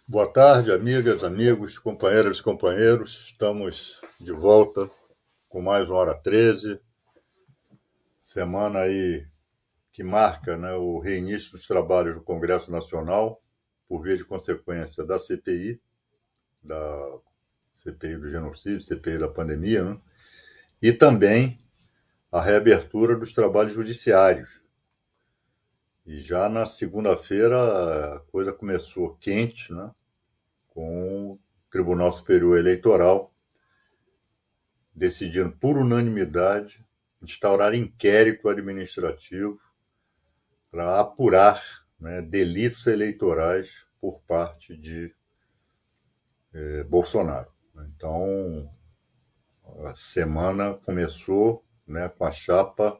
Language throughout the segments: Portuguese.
Boa tarde, amigas, amigos, companheiras e companheiros. Estamos de volta com mais uma Hora 13. Semana aí que marca, né, o reinício dos trabalhos do Congresso Nacional, por via de consequência da CPI do genocídio, CPI da pandemia, né, e também a reabertura dos trabalhos judiciários. E já na segunda-feira a coisa começou quente, né, com o Tribunal Superior Eleitoral decidindo por unanimidade instaurar inquérito administrativo para apurar, né, delitos eleitorais por parte de Bolsonaro. Então, a semana começou, né, com a chapa,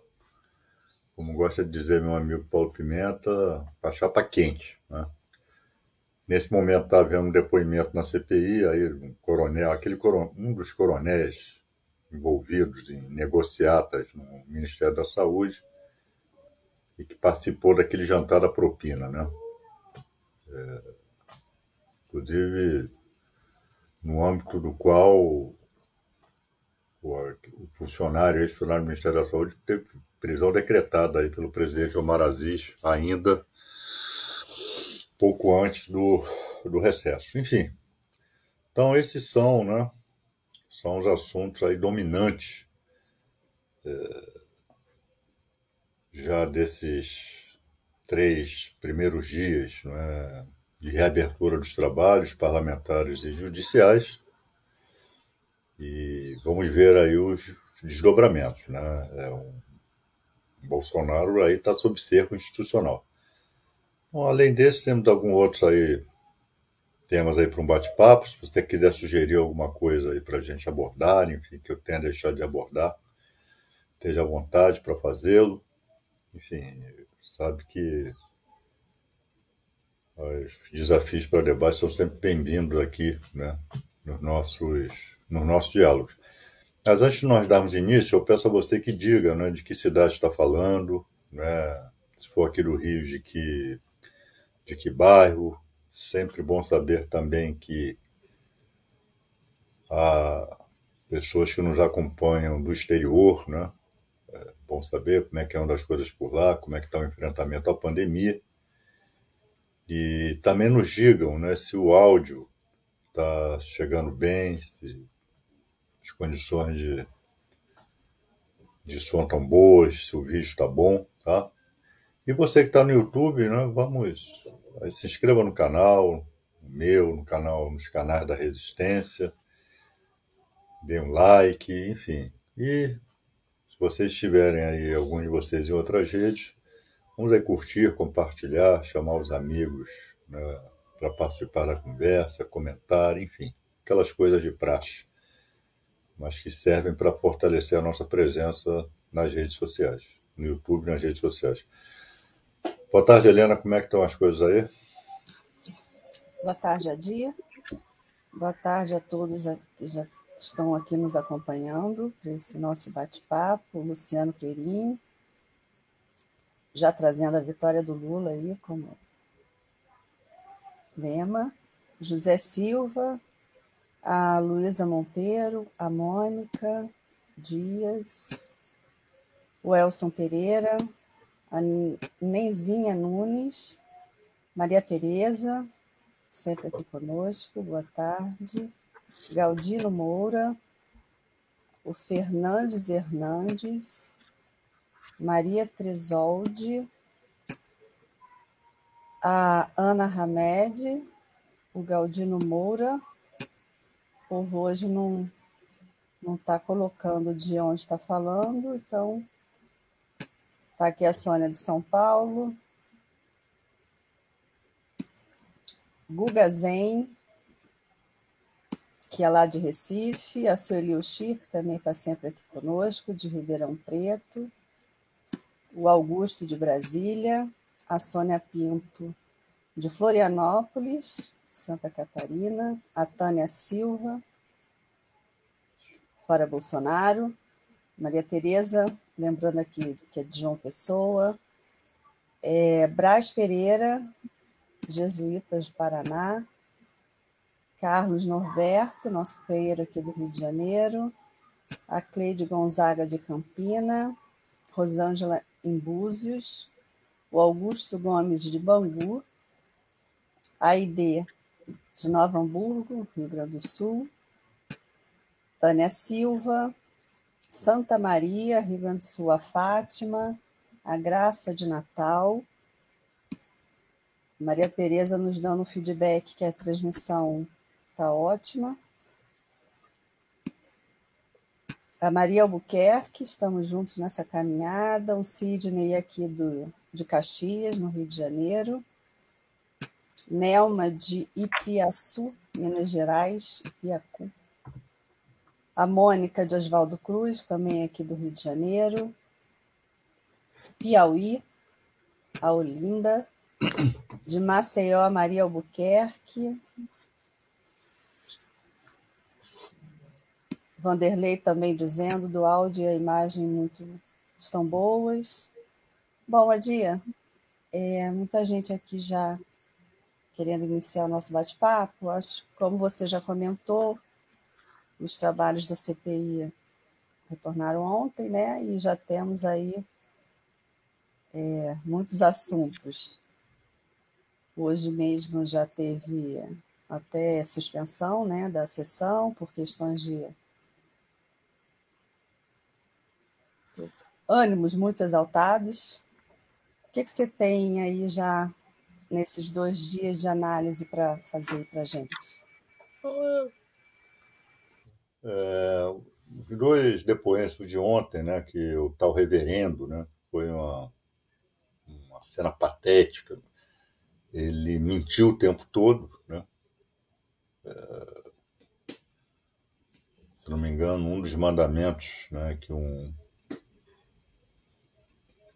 como gosta de dizer meu amigo Paulo Pimenta, a chapa quente, né? Nesse momento está havendo um depoimento na CPI, aí um coronel, um dos coronéis envolvidos em negociatas no Ministério da Saúde e que participou daquele jantar da propina, né? Inclusive, no âmbito do qual o funcionário, ex-funcionário do Ministério da Saúde, teve prisão decretada aí pelo presidente Omar Aziz, ainda pouco antes do recesso. Enfim, então esses são, né, são os assuntos aí dominantes já desses 3 primeiros dias, né, de reabertura dos trabalhos parlamentares e judiciais. E vamos ver aí os desdobramentos, né? Bolsonaro aí está sob cerco institucional. Bom, além desse, temos alguns outros aí, temas aí para um bate-papo. Se você quiser sugerir alguma coisa aí para a gente abordar, enfim, que eu tenha deixado de abordar, esteja à vontade para fazê-lo. Enfim, sabe que os desafios para debate são sempre bem-vindos aqui, né, nos nossos diálogos. Mas antes de nós darmos início, eu peço a você que diga, né, de que cidade está falando, né, se for aqui do Rio, de que bairro. Sempre bom saber também que há pessoas que nos acompanham do exterior, né? Bom saber como é que andam as coisas por lá, como é que está o enfrentamento à pandemia. E também nos digam, né, se o áudio está chegando bem, se as condições de som estão boas, se o vídeo está bom, tá? E você que está no YouTube, né, se inscreva no canal, nos canais da Resistência, dê um like, enfim. E se vocês tiverem aí, algum de vocês em outras redes, vamos aí curtir, compartilhar, chamar os amigos, né, para participar da conversa, comentar, enfim, aquelas coisas de praxe, mas que servem para fortalecer a nossa presença nas redes sociais, no YouTube e nas redes sociais. Boa tarde, Helena, como é que estão as coisas aí? Boa tarde, Adia. Boa tarde a todos que já estão aqui nos acompanhando para esse nosso bate-papo. Luciano Perini, já trazendo a vitória do Lula aí como lema. José Silva, a Luísa Monteiro, a Mônica Dias, o Elson Pereira, a Nenzinha Nunes, Maria Tereza, sempre aqui conosco, boa tarde. Galdino Moura, o Fernandes Hernandes, Maria Tresoldi, a Ana Hamed, o Galdino Moura. O povo hoje não está colocando de onde está falando, então está aqui a Sônia de São Paulo, Guga Zen, que é lá de Recife, a Sueli Uchi, que também está sempre aqui conosco, de Ribeirão Preto, o Augusto de Brasília, a Sônia Pinto de Florianópolis, Santa Catarina, a Tânia Silva, fora Bolsonaro, Maria Tereza, lembrando aqui que é de João Pessoa, Brás Pereira, Jesuítas do Paraná, Carlos Norberto, nosso companheiro aqui do Rio de Janeiro, a Cleide Gonzaga de Campina, Rosângela em Búzios, o Augusto Gomes de Bangu, a Aide de Nova Hamburgo, Rio Grande do Sul, Tânia Silva, Santa Maria, Rio Grande do Sul, a Fátima, a Graça de Natal, Maria Tereza nos dando um feedback que a transmissão está ótima. A Maria Albuquerque, estamos juntos nessa caminhada. O Sidney aqui de Caxias, no Rio de Janeiro. Nelma de Ipiaçu, Minas Gerais, Ipiacu. A Mônica de Oswaldo Cruz, também aqui do Rio de Janeiro. Piauí, a Olinda. De Maceió, a Maria Albuquerque. Vanderlei também dizendo do áudio e a imagem estão boas. Bom, Adia, muita gente aqui já querendo iniciar o nosso bate-papo. Acho que, como você já comentou, os trabalhos da CPI retornaram ontem, né? E já temos aí muitos assuntos. Hoje mesmo já teve até suspensão, né, da sessão por questões de ânimos muito exaltados. O que você tem aí já nesses 2 dias de análise para fazer para a gente? Os 2 depoimentos de ontem, né, que o tal reverendo, né, foi uma cena patética. Ele mentiu o tempo todo, né? Se não me engano, um dos mandamentos, né,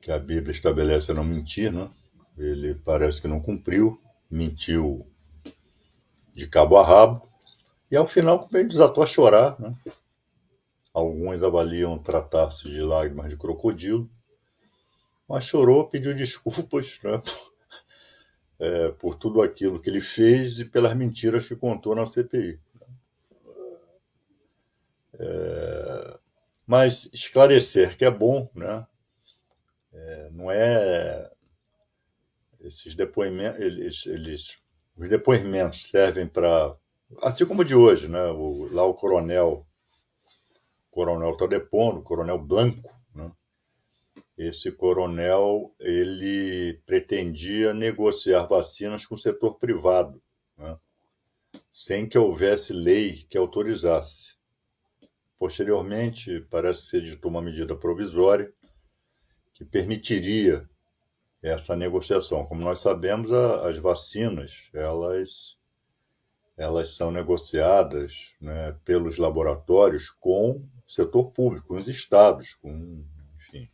que a Bíblia estabelece é não mentir, né? Ele parece que não cumpriu, mentiu de cabo a rabo, e ao final ele desatou a chorar, né? Alguns avaliam tratar-se de lágrimas de crocodilo, mas chorou, pediu desculpas, né, por tudo aquilo que ele fez e pelas mentiras que contou na CPI. Mas esclarecer que é bom, né? Não é esses depoimentos, os depoimentos servem para, assim como o de hoje, né? Lá o coronel está depondo, o coronel Blanco, né? Esse coronel, ele pretendia negociar vacinas com o setor privado, né, sem que houvesse lei que autorizasse. Posteriormente, parece ser editou uma medida provisória que permitiria essa negociação. Como nós sabemos, as vacinas, elas são negociadas, né, pelos laboratórios com o setor público, com os estados, enfim,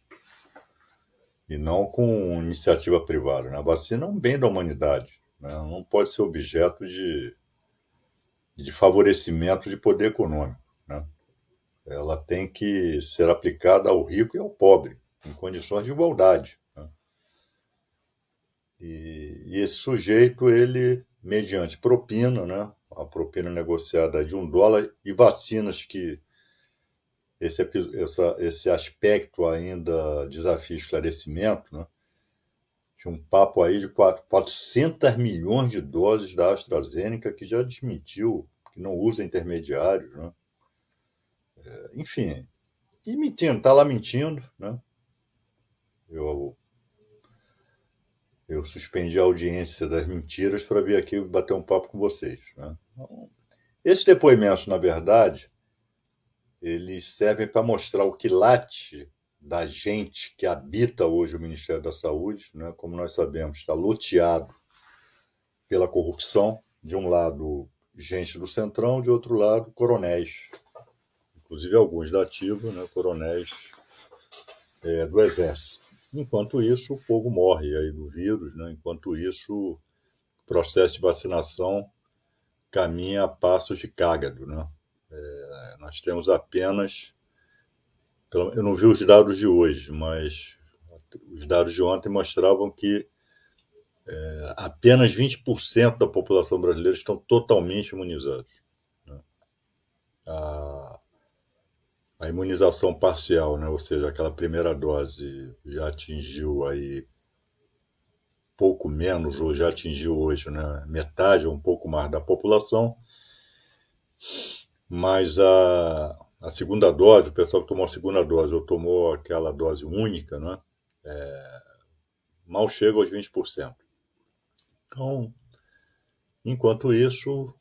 e não com iniciativa privada, né? A vacina é um bem da humanidade, né? Não pode ser objeto de favorecimento de poder econômico, né? Ela tem que ser aplicada ao rico e ao pobre, em condições de igualdade, né? E esse sujeito, ele, mediante propina, né, a propina negociada de $1, e vacinas que esse aspecto ainda desafia esclarecimento, né? Tinha um papo aí de 400 milhões de doses da AstraZeneca, que já desmentiu que não usa intermediários, né? Enfim, e mentindo, está lá mentindo, né? Eu suspendi a audiência das mentiras para vir aqui bater um papo com vocês, né? Esses depoimentos, na verdade, eles servem para mostrar o quilate da gente que habita hoje o Ministério da Saúde, né? Como nós sabemos, está loteado pela corrupção. De um lado, gente do Centrão, de outro lado, coronéis, inclusive alguns da ativa, né? Coronéis do Exército. Enquanto isso, o povo morre aí do vírus, né? Enquanto isso, o processo de vacinação caminha a passos de cágado, né? Nós temos apenas, eu não vi os dados de hoje, mas os dados de ontem mostravam que apenas 20% da população brasileira estão totalmente imunizados. Né? A imunização parcial, né? Ou seja, aquela primeira dose já atingiu aí pouco menos, ou já atingiu hoje, né? Metade ou um pouco mais da população, mas a segunda dose, o pessoal que tomou a segunda dose ou tomou aquela dose única, né? Mal chega aos 20%. Então, enquanto isso,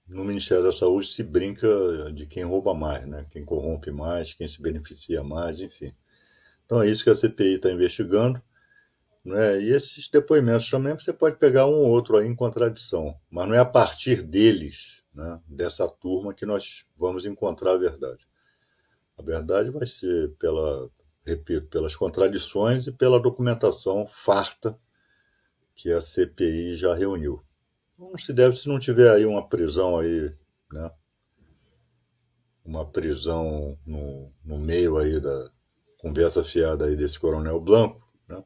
no Ministério da Saúde se brinca de quem rouba mais, né? Quem corrompe mais, quem se beneficia mais, enfim. Então é isso que a CPI está investigando, né? E esses depoimentos também você pode pegar um ou outro aí em contradição, mas não é a partir deles, né, dessa turma, que nós vamos encontrar a verdade. A verdade vai ser repito, pelas contradições e pela documentação farta que a CPI já reuniu. Não se deve, se não tiver aí uma prisão aí, né? Uma prisão no meio aí da conversa fiada aí desse Coronel Blanco, né?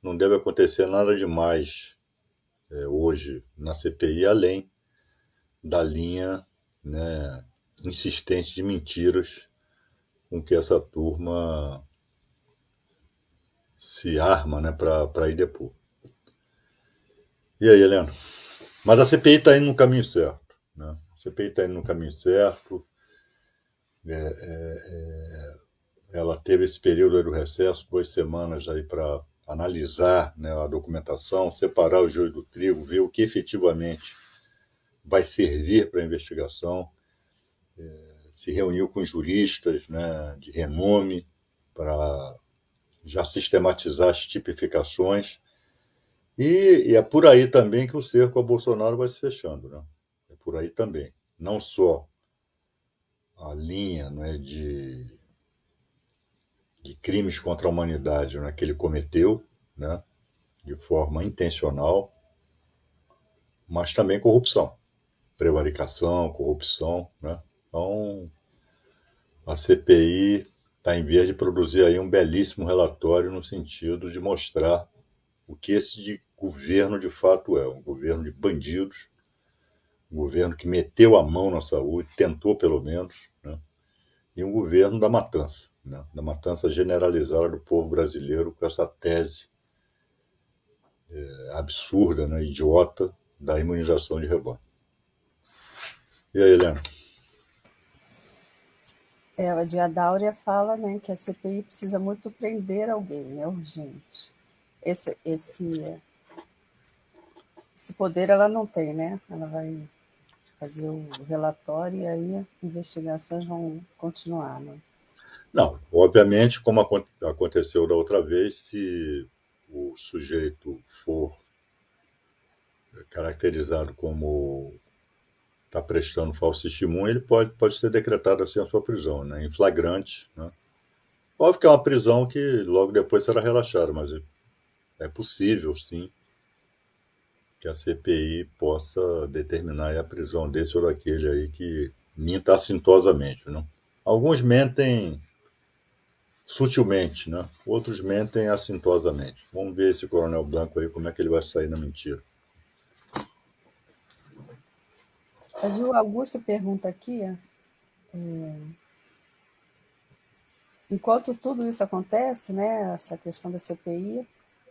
Não deve acontecer nada demais hoje na CPI, além da linha, né, insistente de mentiras com que essa turma se arma, né, para ir depor. E aí, Helena? Mas a CPI está indo no caminho certo. Né? A CPI está indo no caminho certo. Ela teve esse período aí do recesso, 2 semanas aí para analisar, né, a documentação, separar o joio do trigo, ver o que efetivamente vai servir para a investigação. Se reuniu com juristas, né, de renome para já sistematizar as tipificações. E é por aí também que o cerco a Bolsonaro vai se fechando. Né? É por aí também. Não só a linha, né, de crimes contra a humanidade, né, que ele cometeu, né, de forma intencional, mas também corrupção, prevaricação, corrupção. Né? Então, a CPI está em vias de produzir aí um belíssimo relatório no sentido de mostrar o que esse governo de fato é, um governo de bandidos, um governo que meteu a mão na saúde, tentou pelo menos, né? E um governo da matança, né? Da matança generalizada do povo brasileiro, com essa tese absurda, né, idiota, da imunização de rebanho. E aí, Helena? A Dia Dáurea fala, né, que a CPI precisa muito prender alguém, é urgente. Esse poder ela não tem, né? Ela vai fazer o relatório e aí investigações vão continuar, né? Não, obviamente, como aconteceu da outra vez, se o sujeito for caracterizado como está prestando falso testemunho, ele pode ser decretado assim a sua prisão, né, em flagrante. Né? Óbvio que é uma prisão que logo depois será relaxada, mas é possível, sim, que a CPI possa determinar a prisão desse ou daquele aí que minta assintosamente. Né? Alguns mentem sutilmente, né? Outros mentem assintosamente. Vamos ver esse Coronel Blanco aí, como é que ele vai sair na mentira. A Gil Augusto pergunta aqui, enquanto tudo isso acontece, né, essa questão da CPI,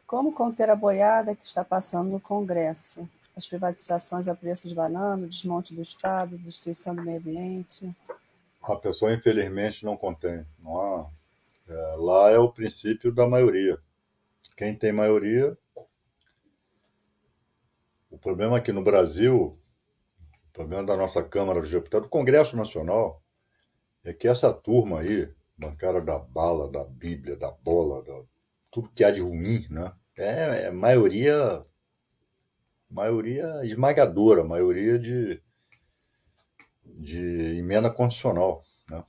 como conter a boiada que está passando no Congresso? As privatizações a preço de banana, o desmonte do Estado, destruição do meio ambiente. A pessoa, infelizmente, não contém. Não há, lá é o princípio da maioria. Quem tem maioria. O problema aqui no Brasil, o problema da nossa Câmara dos Deputados, do Congresso Nacional, é que essa turma aí, bancada da bala, da Bíblia, da bola, tudo que há de ruim, né? É maioria esmagadora, maioria de emenda constitucional. Né?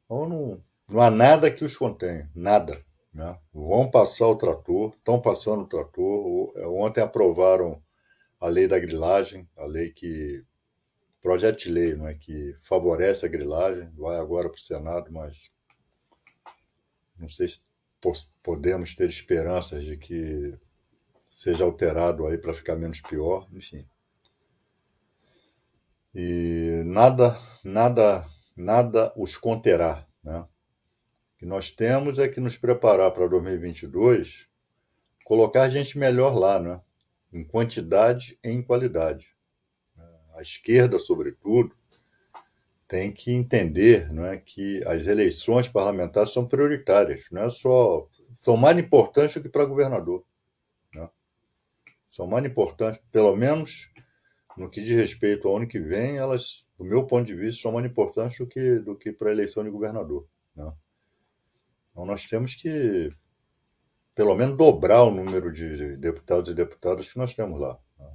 Então não há nada que os contenha, nada. Né? Vão passar o trator, estão passando o trator. Ontem aprovaram a lei da grilagem, a lei que projeto de lei, não é, que favorece a grilagem, vai agora para o Senado, mas não sei se podemos ter esperanças de que seja alterado aí para ficar menos pior, enfim. E nada os conterá, né? O que nós temos é que nos preparar para 2022, colocar gente melhor lá, né? Em quantidade e em qualidade. A esquerda, sobretudo, tem que entender, não é, que as eleições parlamentares são prioritárias, não é só, são mais importantes do que para governador, né? São mais importantes, pelo menos no que diz respeito ao ano que vem, elas, do meu ponto de vista, são mais importantes do que para a eleição de governador, né? Então nós temos que, pelo menos, dobrar o número de deputados e deputadas que nós temos lá, né?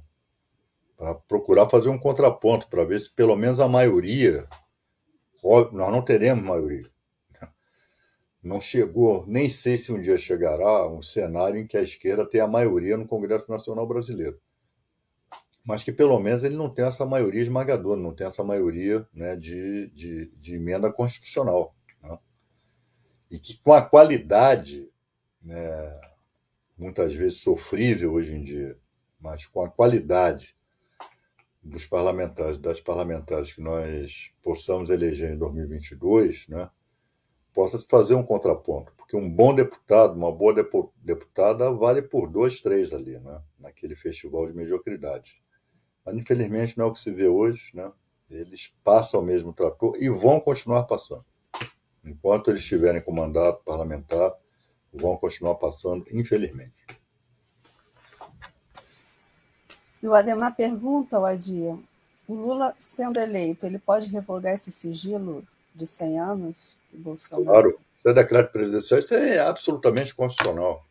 Para procurar fazer um contraponto, para ver se pelo menos a maioria, nós não teremos maioria. Não chegou, nem sei se um dia chegará um cenário em que a esquerda tenha a maioria no Congresso Nacional Brasileiro. Mas que pelo menos ele não tem essa maioria esmagadora, não tem essa maioria, né, de emenda constitucional, né? E que com a qualidade, né, muitas vezes sofrível hoje em dia, mas com a qualidade dos parlamentares, das parlamentares que nós possamos eleger em 2022, né, possa se fazer um contraponto, porque um bom deputado, uma boa deputada vale por dois, três ali, né, naquele festival de mediocridade. Mas infelizmente não é o que se vê hoje, né? Eles passam o mesmo trator e vão continuar passando. Enquanto eles estiverem com mandato parlamentar, vão continuar passando, infelizmente. E o Ademar pergunta, Adia, o Lula sendo eleito, ele pode revogar esse sigilo de 100 anos do Bolsonaro? Claro, esse decreto presidencial isso é absolutamente constitucional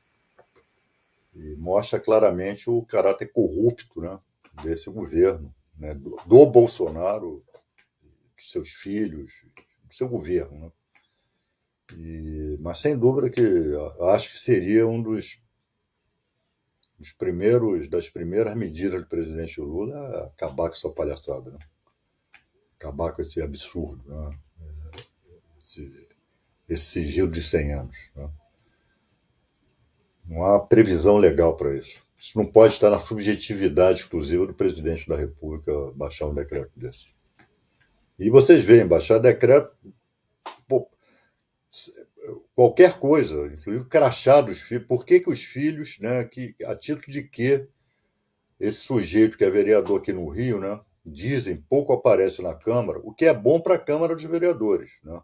e mostra claramente o caráter corrupto, né, desse governo, né, do Bolsonaro, dos seus filhos, do seu governo, né? Mas sem dúvida que acho que seria um das primeiras medidas do presidente Lula acabar com essa palhaçada, né? Acabar com esse absurdo, né? Esse sigilo de 100 anos, né? Não há previsão legal para isso. Isso não pode estar na subjetividade exclusiva do presidente da República baixar um decreto desse. E vocês veem, baixar decreto, pô, qualquer coisa, inclusive crachá dos filhos. Por que os filhos, né, a título de que esse sujeito que é vereador aqui no Rio, né, dizem, pouco aparece na Câmara, o que é bom para a Câmara dos Vereadores, né?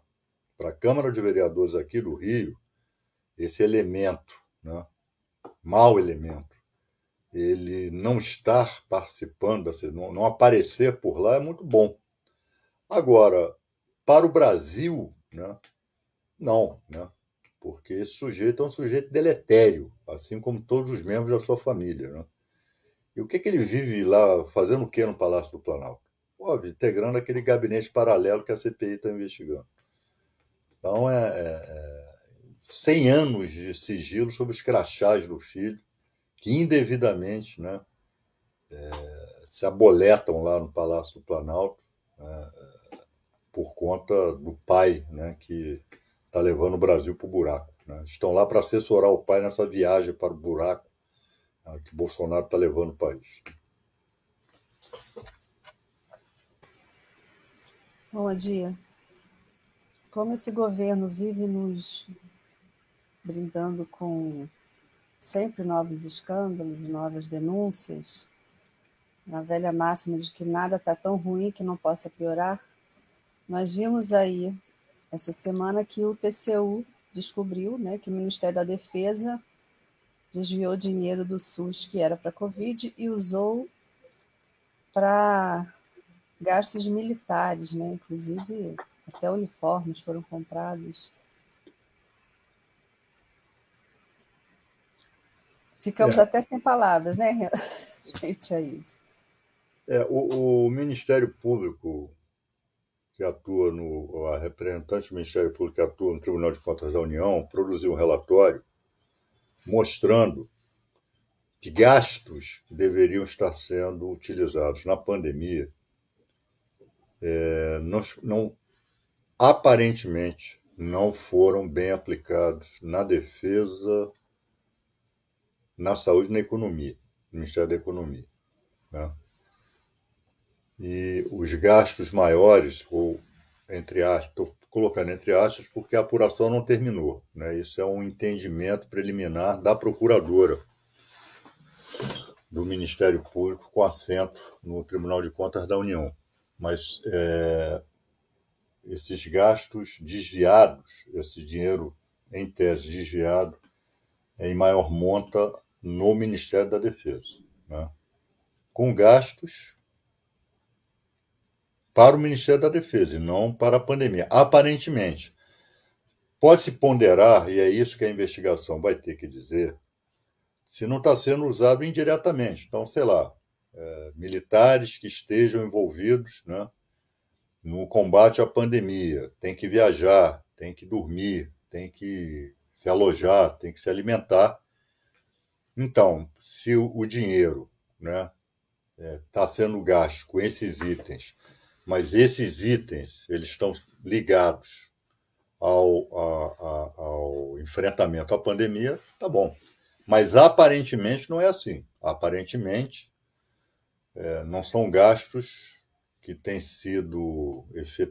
Para a Câmara de Vereadores aqui do Rio, esse elemento, né, mau elemento, ele não estar participando, não aparecer por lá é muito bom. Agora, para o Brasil, né, não, né? Porque esse sujeito é um sujeito deletério, assim como todos os membros da sua família, né? E o que ele vive lá, fazendo o que no Palácio do Planalto? Óbvio, integrando aquele gabinete paralelo que a CPI está investigando. Então, 100 anos de sigilo sobre os crachás do filho, que indevidamente, né, se aboletam lá no Palácio do Planalto, né, por conta do pai, né, que está levando o Brasil para o buraco, né? Estão lá para assessorar o pai nessa viagem para o buraco, né, que Bolsonaro está levando o país. Bom dia. Como esse governo vive nos brindando com sempre novos escândalos, novas denúncias, na velha máxima de que nada está tão ruim que não possa piorar, nós vimos aí essa semana que o TCU descobriu, né, que o Ministério da Defesa desviou dinheiro do SUS que era para a Covid e usou para gastos militares, né? Inclusive até uniformes foram comprados. Ficamos até sem palavras, né, gente, a isso. O Ministério Público que atua a representante do Ministério Público que atua no Tribunal de Contas da União produziu um relatório mostrando que gastos que deveriam estar sendo utilizados na pandemia não aparentemente não foram bem aplicados na defesa, na saúde e na economia, no Ministério da Economia, né? E os gastos maiores, ou entre aspas, estou colocando entre aspas porque a apuração não terminou, né? Isso é um entendimento preliminar da procuradora do Ministério Público com assento no Tribunal de Contas da União. Mas esses gastos desviados, esse dinheiro em tese desviado, é em maior monta no Ministério da Defesa, né? Com gastos para o Ministério da Defesa e não para a pandemia. Aparentemente, pode-se ponderar, e é isso que a investigação vai ter que dizer, se não está sendo usado indiretamente. Então, sei lá, militares que estejam envolvidos, né, no combate à pandemia, tem que viajar, tem que dormir, tem que se alojar, tem que se alimentar. Então, se o dinheiro, né, está sendo gasto com esses itens, mas esses itens eles estão ligados ao enfrentamento à pandemia, tá bom. Mas aparentemente não é assim. Aparentemente não são gastos que têm sido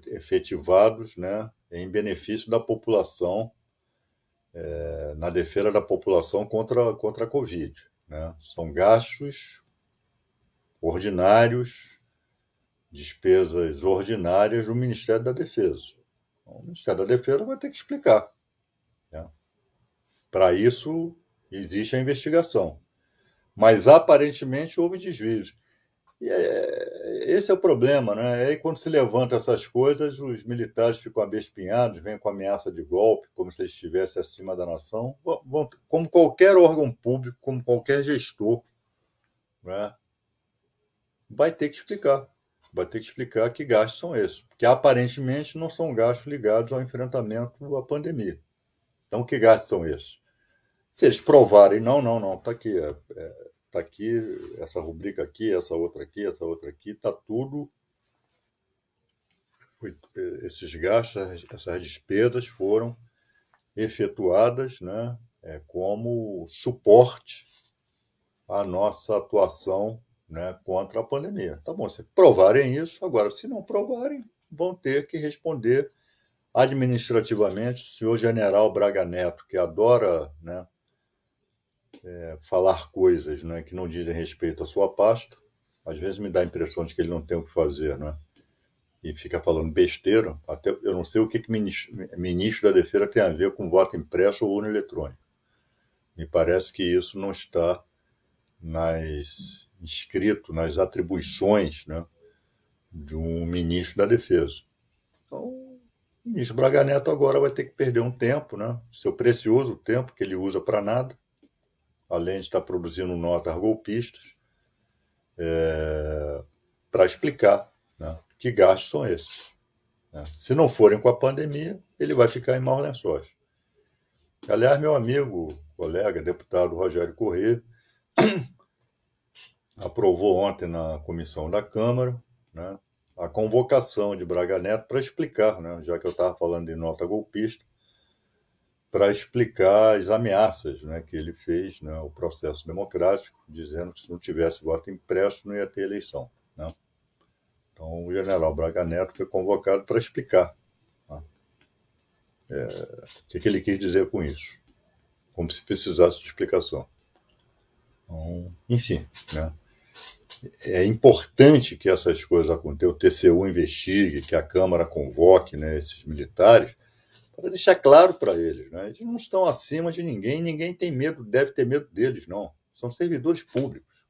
efetivados, né, em benefício da população, na defesa da população contra a Covid, né? São gastos ordinários, despesas ordinárias do Ministério da Defesa. Então, o Ministério da Defesa vai ter que explicar, né? Para isso, existe a investigação. Mas, aparentemente, houve desvios. E esse é o problema, né? Aí, quando se levanta essas coisas, os militares ficam abespinhados, vêm com ameaça de golpe, como se eles estivessem acima da nação. Como qualquer órgão público, como qualquer gestor, né? Vai ter que explicar. Vai ter que explicar que gastos são esses, porque aparentemente não são gastos ligados ao enfrentamento à pandemia. Então, que gastos são esses? Se eles provarem, não, tá aqui, essa rubrica aqui, essa outra aqui, está tudo, esses gastos, essas despesas foram efetuadas, né, como suporte à nossa atuação, né, contra a pandemia. Tá bom, se provarem isso, agora, se não provarem, vão ter que responder administrativamente. O senhor general Braga Neto, que adora, né, falar coisas, né, que não dizem respeito à sua pasta, às vezes me dá a impressão de que ele não tem o que fazer, né, e fica falando besteira. Até eu não sei o que ministro da Defesa tem a ver com voto impresso ou urna eletrônica. Me parece que isso não está inscrito nas atribuições, né, de um ministro da Defesa. Então, o ministro Braga Neto agora vai ter que perder um tempo, né, seu precioso tempo que ele usa para nada, além de estar produzindo notas golpistas, para explicar, né, que gastos são esses, né? Se não forem com a pandemia, ele vai ficar em maus lençóis. Aliás, meu amigo, colega, deputado Rogério Corrêa, aprovou ontem na comissão da Câmara, né, a convocação de Braga Neto para explicar, né, já que eu estava falando de nota golpista, para explicar as ameaças, né, que ele fez, né, o processo democrático, dizendo que se não tivesse voto impresso não ia ter eleição, né? Então o general Braga Neto foi convocado para explicar, né, o que ele quis dizer com isso, como se precisasse de explicação. Então, enfim, né, é importante que essas coisas aconteçam, o TCU investigue, que a Câmara convoque, né, esses militares, para deixar claro para eles, né? Eles não estão acima de ninguém, ninguém tem medo, deve ter medo deles, não. São servidores públicos.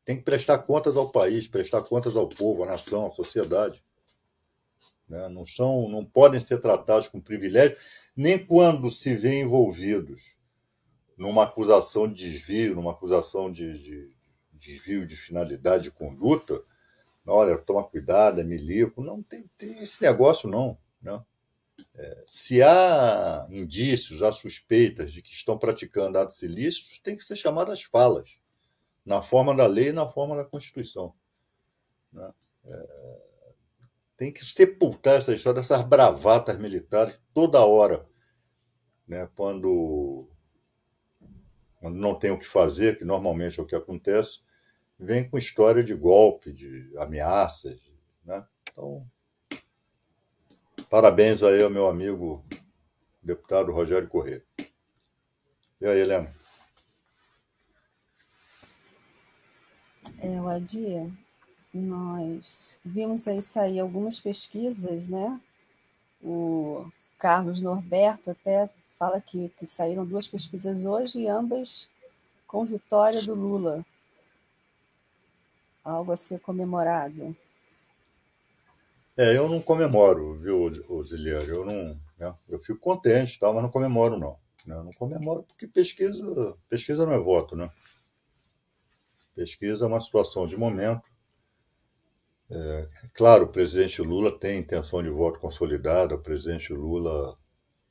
Tem que prestar contas ao país, prestar contas ao povo, à nação, à sociedade, né? Não podem ser tratados com privilégio, nem quando se vê envolvidos numa acusação de desvio, numa acusação de desvio de finalidade de conduta. Olha, toma cuidado, é milico. Não tem esse negócio, não, né? Se há indícios, há suspeitas de que estão praticando atos ilícitos, tem que ser chamadas falas, na forma da lei e na forma da Constituição, né? tem que sepultar essa história dessas bravatas militares toda hora, né? Quando não tem o que fazer, que normalmente é o que acontece, vem com história de golpe, de ameaças, né? Então, parabéns aí ao meu amigo deputado Rogério Corrêa. E aí, Helena? Adia, nós vimos aí sair algumas pesquisas, né? O Carlos Norberto até fala que saíram 2 pesquisas hoje e ambas com vitória do Lula. Algo a ser comemorado. Eu não comemoro, viu, Ziliano? Eu não, né? Eu fico contente, tal, mas não comemoro, não. Né? Não comemoro porque pesquisa não é voto, né? Pesquisa é uma situação de momento. Claro, o presidente Lula tem intenção de voto consolidada, o presidente Lula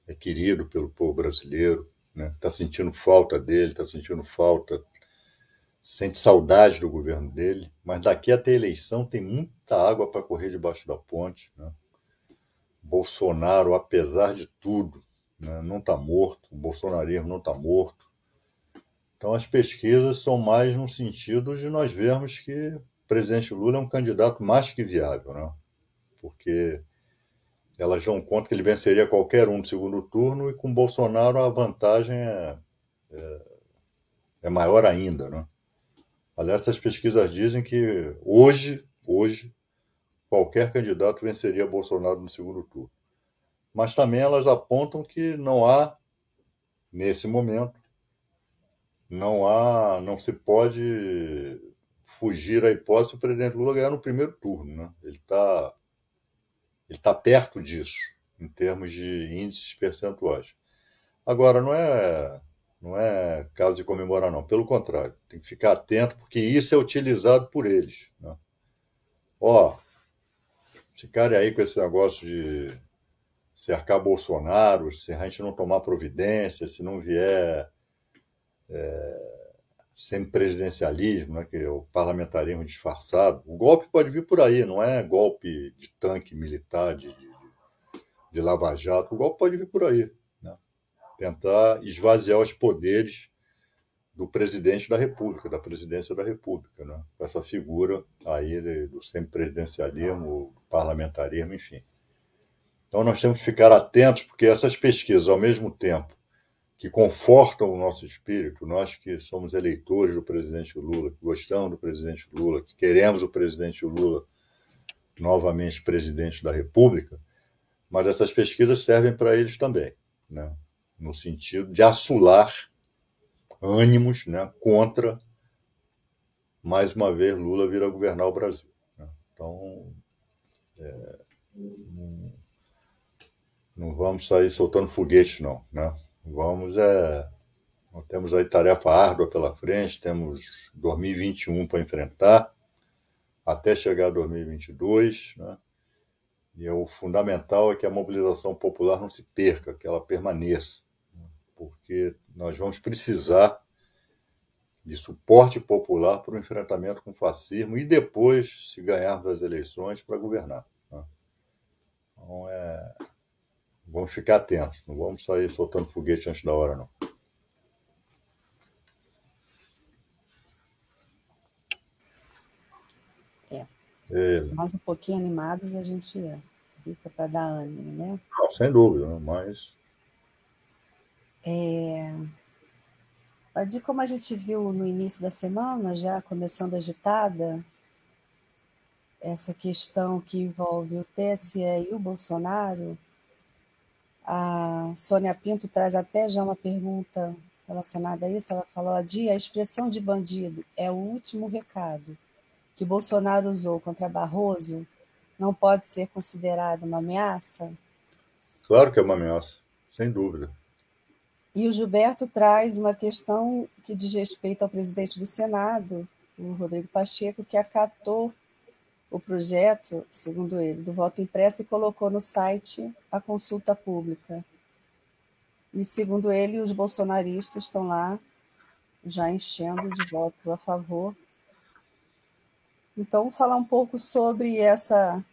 é querido pelo povo brasileiro, né? Está sentindo falta dele, está sentindo falta, sente saudade do governo dele, mas daqui até a eleição tem muita água para correr debaixo da ponte, né? Bolsonaro, apesar de tudo, né, não está morto, o bolsonarismo não está morto. Então as pesquisas são mais no sentido de nós vermos que o presidente Lula é um candidato mais que viável, né? Porque elas dão conta que ele venceria qualquer um no segundo turno e com Bolsonaro a vantagem é maior ainda, né? Aliás, essas pesquisas dizem que hoje, qualquer candidato venceria Bolsonaro no segundo turno. Mas também elas apontam que não há, nesse momento, não se pode fugir à hipótese do presidente Lula ganhar no primeiro turno, né? Ele tá perto disso, em termos de índices percentuais. Agora, não é caso de comemorar, não. Pelo contrário, tem que ficar atento, porque isso é utilizado por eles, né? Ó, esse cara aí com esse negócio de cercar Bolsonaro, se a gente não tomar providência, se não vier semipresidencialismo, né, que é o parlamentarismo disfarçado, o golpe pode vir por aí, não é golpe de tanque militar, de lava-jato, o golpe pode vir por aí, né? Tentar esvaziar os poderes do presidente da República, da presidência da República, né? Com essa figura aí do semipresidencialismo, parlamentarismo, enfim. Então nós temos que ficar atentos, porque essas pesquisas, ao mesmo tempo que confortam o nosso espírito, nós que somos eleitores do presidente Lula, que gostamos do presidente Lula, que queremos o presidente Lula novamente presidente da República, mas essas pesquisas servem para eles também, né? No sentido de assolar ânimos, né, contra, mais uma vez, Lula vir a governar o Brasil, né? Então, não vamos sair soltando foguetes, não, né? Nós temos aí tarefa árdua pela frente, temos 2021 para enfrentar, até chegar a 2022, né? E o fundamental é que a mobilização popular não se perca, que ela permaneça, porque nós vamos precisar de suporte popular para o enfrentamento com o fascismo e depois, se ganharmos as eleições, para governar, né? Então, vamos ficar atentos, não vamos sair soltando foguete antes da hora, não. É. E, Nós um pouquinho animados a gente fica para dar ânimo, né? não, sem dúvida, né? Mas De como a gente viu no início da semana, já começando agitada, essa questão que envolve o TSE e o Bolsonaro, a Sônia Pinto traz até já uma pergunta relacionada a isso. Ela falou: a expressão de bandido é o último recado que Bolsonaro usou contra Barroso não pode ser considerada uma ameaça? claro que é uma ameaça, sem dúvida. E o Gilberto traz uma questão que diz respeito ao presidente do Senado, o Rodrigo Pacheco, que acatou o projeto, segundo ele, do voto impresso e colocou no site a consulta pública. E, segundo ele, os bolsonaristas estão lá já enchendo de voto a favor. Então, vou falar um pouco sobre essa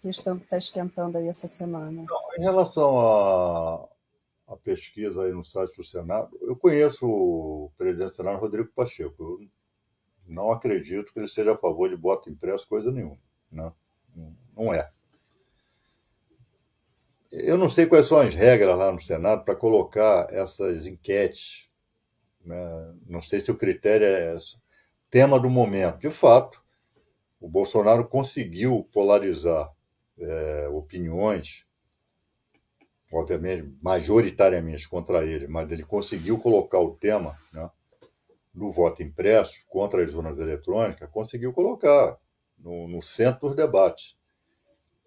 questão que está esquentando aí essa semana? Em relação à pesquisa aí no site do Senado, eu conheço o presidente do Senado, Rodrigo Pacheco. Eu não acredito que ele seja a favor de voto impresso, coisa nenhuma. Né? Não é. Eu não sei quais são as regras lá no Senado para colocar essas enquetes. Né? Não sei se o critério é tema do momento. De fato, o Bolsonaro conseguiu polarizar opiniões, obviamente, majoritariamente contra ele, mas ele conseguiu colocar o tema, né, do voto impresso contra as urnas eletrônicas, conseguiu colocar no centro dos debates.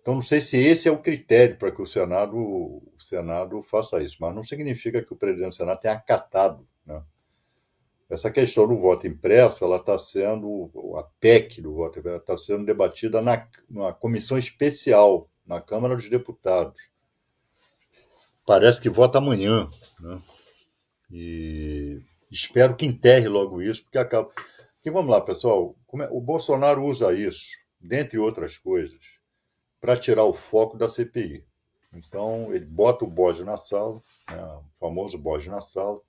Então, não sei se esse é o critério para que o Senado faça isso, mas não significa que o presidente do Senado tenha acatado. Né? Essa questão do voto impresso, ela está sendo, a PEC do voto impresso, está sendo debatida na comissão especial, na Câmara dos Deputados. Parece que vota amanhã. Né? E espero que enterre logo isso, porque acaba. E vamos lá, pessoal. O Bolsonaro usa isso, dentre outras coisas, para tirar o foco da CPI. Então, ele bota o bode na sala, né, o famoso bode na sala,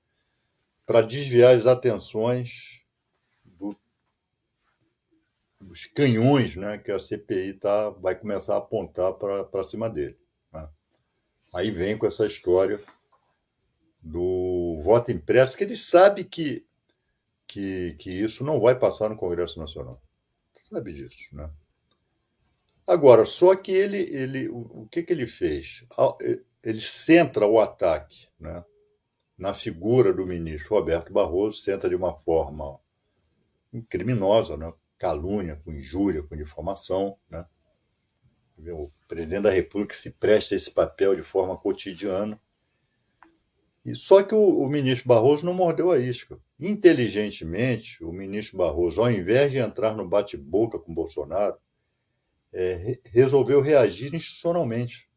para desviar as atenções dos canhões, né, que a CPI vai começar a apontar para cima dele. Né? Aí vem com essa história do voto impresso, que ele sabe que isso não vai passar no Congresso Nacional. Sabe disso, né? Agora, só que o que ele fez? Ele centra o ataque, né, na figura do ministro Roberto Barroso, centra de uma forma criminosa, né, calúnia, com injúria, com difamação. Né? O presidente da República se presta a esse papel de forma cotidiana. E só que o ministro Barroso não mordeu a isca. Inteligentemente, o ministro Barroso, ao invés de entrar no bate-boca com Bolsonaro, resolveu reagir institucionalmente.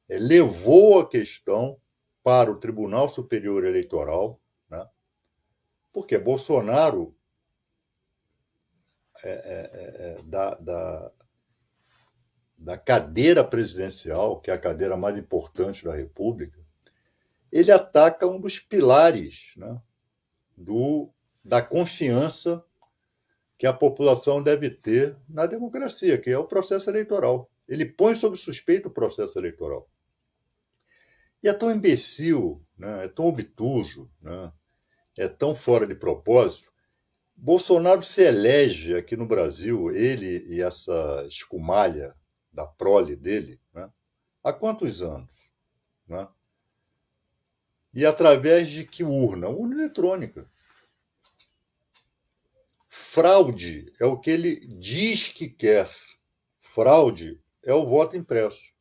Levou a questão para o Tribunal Superior Eleitoral, né? Porque Bolsonaro, da cadeira presidencial, que é a cadeira mais importante da República, ele ataca um dos pilares, né, da confiança que a população deve ter na democracia, que é o processo eleitoral. Ele põe sob suspeita o processo eleitoral. E é tão imbecil, né, é tão obtuso, né, é tão fora de propósito. Bolsonaro se elege aqui no Brasil, ele e essa escumalha da prole dele, né, há quantos anos? Né? E através de que urna? Urna eletrônica. Fraude é o que ele diz que quer. Fraude é o voto impresso.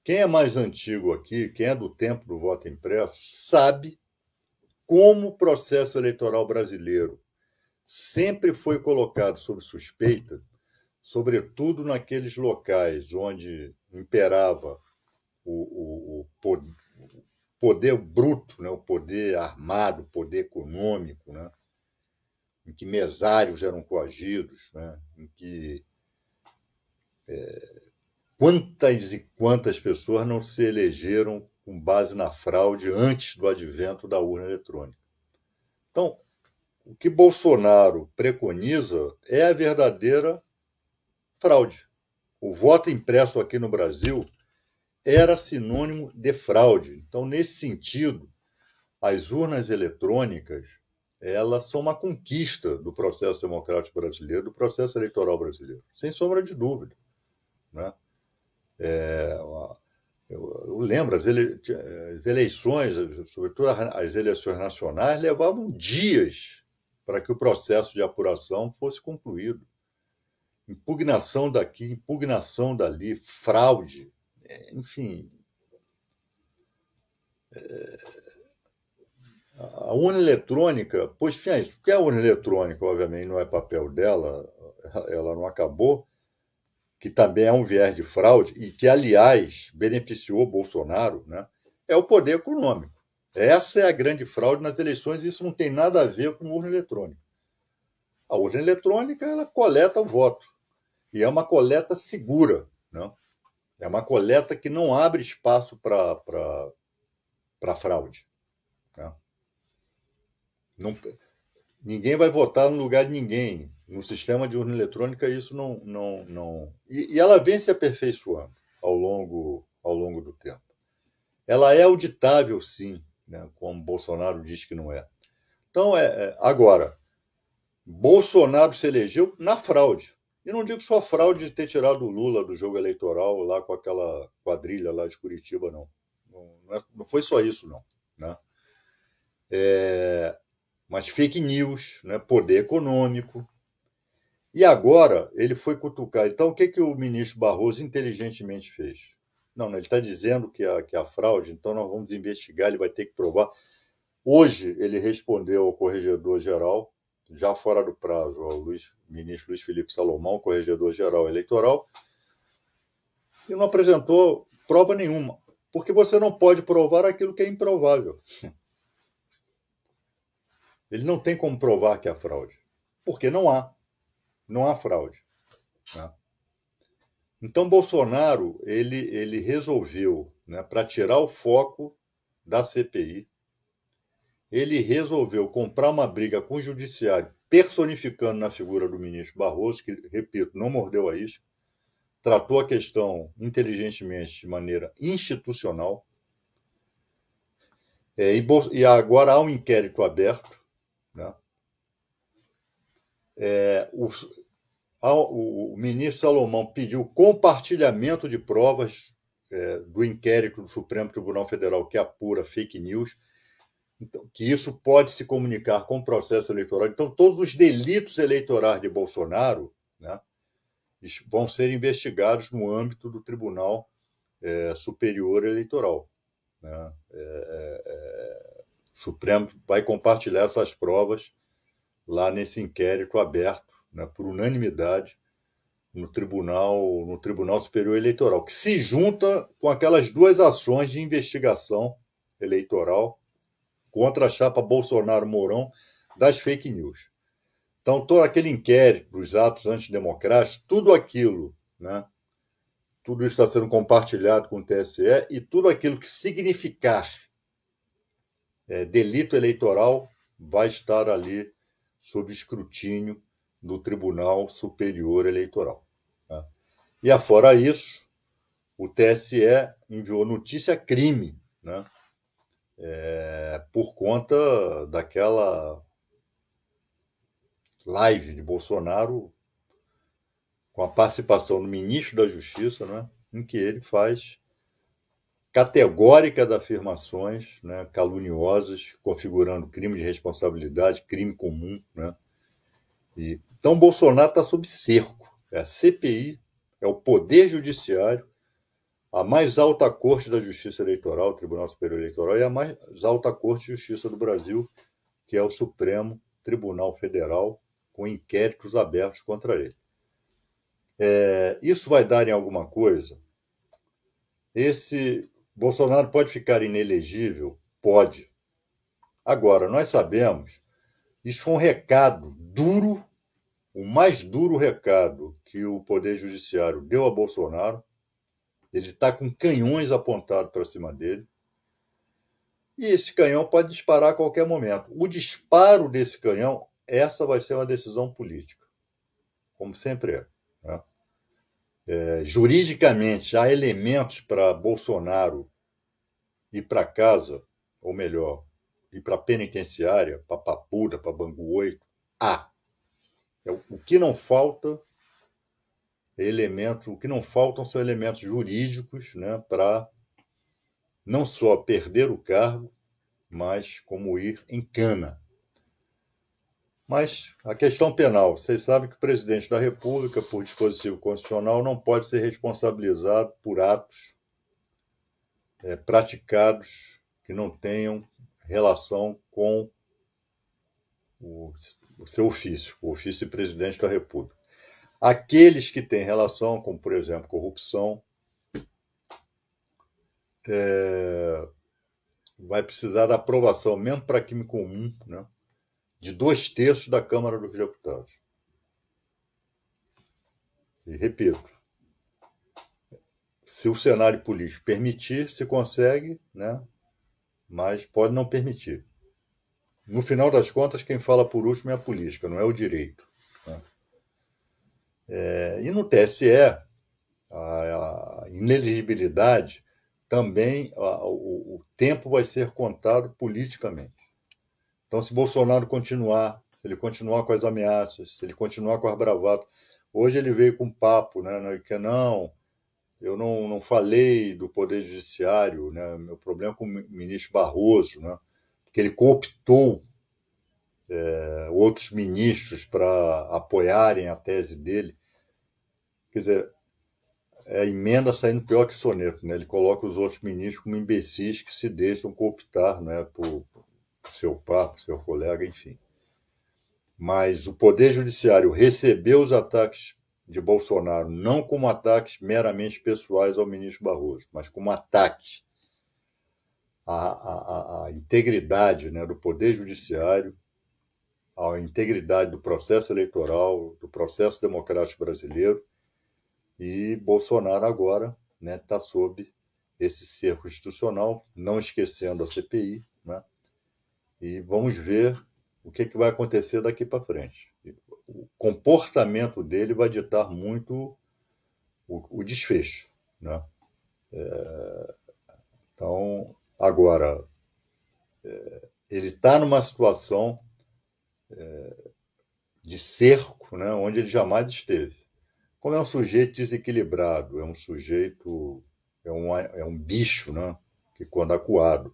Quem é mais antigo aqui, quem é do tempo do voto impresso, sabe como o processo eleitoral brasileiro sempre foi colocado sob suspeita, sobretudo naqueles locais onde imperava o poder bruto, né, o poder armado, o poder econômico, né, em que mesários eram coagidos, né, em que quantas e quantas pessoas não se elegeram com base na fraude antes do advento da urna eletrônica. Então, o que Bolsonaro preconiza é a verdadeira fraude. O voto impresso aqui no Brasil era sinônimo de fraude. Então, nesse sentido, as urnas eletrônicas, elas são uma conquista do processo democrático brasileiro, do processo eleitoral brasileiro, sem sombra de dúvida. Né? Eu lembro, as eleições, sobretudo as eleições nacionais, levavam dias para que o processo de apuração fosse concluído. Impugnação daqui, impugnação dali, fraude, enfim. A urna eletrônica, pois, enfim, porque a urna eletrônica, obviamente, não é papel dela, ela não acabou, que também é um viés de fraude, e que, aliás, beneficiou Bolsonaro, né, é o poder econômico. Essa é a grande fraude nas eleições, e isso não tem nada a ver com urna eletrônica. A urna eletrônica, ela coleta o voto, e é uma coleta segura. Né? É uma coleta que não abre espaço para fraude. Né? Não, ninguém vai votar no lugar de ninguém. No sistema de urna eletrônica, isso não. E ela vem se aperfeiçoando ao longo do tempo. Ela é auditável, sim, né? Como Bolsonaro diz que não é. Então, agora, Bolsonaro se elegeu na fraude. E não digo só fraude de ter tirado o Lula do jogo eleitoral lá com aquela quadrilha lá de Curitiba, não. Não foi só isso, não. Né? Mas fake news, né? Poder econômico. E agora ele foi cutucar. Então, o que, que o ministro Barroso inteligentemente fez? Não, ele está dizendo que há fraude, então nós vamos investigar, ele vai ter que provar. Hoje ele respondeu ao corregedor-geral, já fora do prazo, ao ministro Luiz Felipe Salomão, corregedor-geral eleitoral, e não apresentou prova nenhuma, porque você não pode provar aquilo que é improvável. Ele não tem como provar que há fraude, porque não há fraude. Né? Então, Bolsonaro ele resolveu, né, para tirar o foco da CPI, ele resolveu comprar uma briga com o judiciário, personificando na figura do ministro Barroso, que, repito, não mordeu a isca, tratou a questão inteligentemente de maneira institucional, e agora há um inquérito aberto. Né? O ministro Salomão pediu compartilhamento de provas do inquérito do Supremo Tribunal Federal que apura fake news, então, que isso pode se comunicar com o processo eleitoral. Então, todos os delitos eleitorais de Bolsonaro, né, vão ser investigados no âmbito do Tribunal Superior Eleitoral. Né? O Supremo vai compartilhar essas provas lá nesse inquérito aberto, né, por unanimidade, no Tribunal Superior Eleitoral, que se junta com aquelas duas ações de investigação eleitoral contra a chapa Bolsonaro-Mourão das fake news. Então, todo aquele inquérito dos atos antidemocráticos, tudo aquilo, né, tudo isso está sendo compartilhado com o TSE, e tudo aquilo que significar delito eleitoral vai estar ali sob escrutínio do Tribunal Superior Eleitoral. Né? E afora isso, o TSE enviou notícia crime, né? Por conta daquela live de Bolsonaro com a participação do ministro da Justiça, né? Em que ele faz categóricas afirmações, né, caluniosas, configurando crime de responsabilidade, crime comum. Né? Então, Bolsonaro está sob cerco. É a CPI, é o Poder Judiciário, a mais alta corte da Justiça Eleitoral, o Tribunal Superior Eleitoral, e a mais alta corte de justiça do Brasil, que é o Supremo Tribunal Federal, com inquéritos abertos contra ele. Isso vai dar em alguma coisa? Esse Bolsonaro pode ficar inelegível? Pode. Agora, nós sabemos, isso foi um recado duro, o mais duro recado que o Poder Judiciário deu a Bolsonaro. Ele está com canhões apontados para cima dele. E esse canhão pode disparar a qualquer momento. O disparo desse canhão, essa vai ser uma decisão política, como sempre é. Né? Juridicamente, há elementos para Bolsonaro ir para casa, ou melhor, ir para a penitenciária, para Papuda, para Bangu 8, há. O que não falta o que não faltam são elementos jurídicos, né, para não só perder o cargo, mas como ir em cana. Mas a questão penal, vocês sabem que o presidente da República, por dispositivo constitucional, não pode ser responsabilizado por atos praticados que não tenham relação com o seu ofício, o ofício de presidente da República. Aqueles que têm relação, como, por exemplo, corrupção, vai precisar da aprovação, mesmo para crime comum, né, de 2/3 da Câmara dos Deputados. E repito, Se o cenário político permitir, se consegue, né? Mas pode não permitir. No final das contas, quem fala por último é a política, não é o direito. Né? E no TSE, a inelegibilidade também, o tempo vai ser contado politicamente. Então, se Bolsonaro continuar, se ele continuar com as ameaças, se ele continuar com as bravatas, hoje ele veio com um papo, né, que não, eu não falei do Poder Judiciário, né, meu problema com o ministro Barroso, né, que ele cooptou outros ministros para apoiarem a tese dele. Quer dizer, é a emenda saindo pior que soneto, né? Ele coloca os outros ministros como imbecis que se deixam cooptar, né, por seu par, por seu colega, enfim. Mas o Poder Judiciário recebeu os ataques de Bolsonaro não como ataques meramente pessoais ao ministro Barroso, mas como ataque à integridade, né, do Poder Judiciário, à integridade do processo eleitoral, do processo democrático brasileiro. E Bolsonaro agora está sob esse cerco institucional, não esquecendo a CPI, né? E vamos ver o que vai acontecer daqui para frente. O comportamento dele vai ditar muito o desfecho, né? Então, agora, ele está numa situação de cerco, né, onde ele jamais esteve. Como é um sujeito desequilibrado, é um sujeito, é um bicho, né, que quando acuado,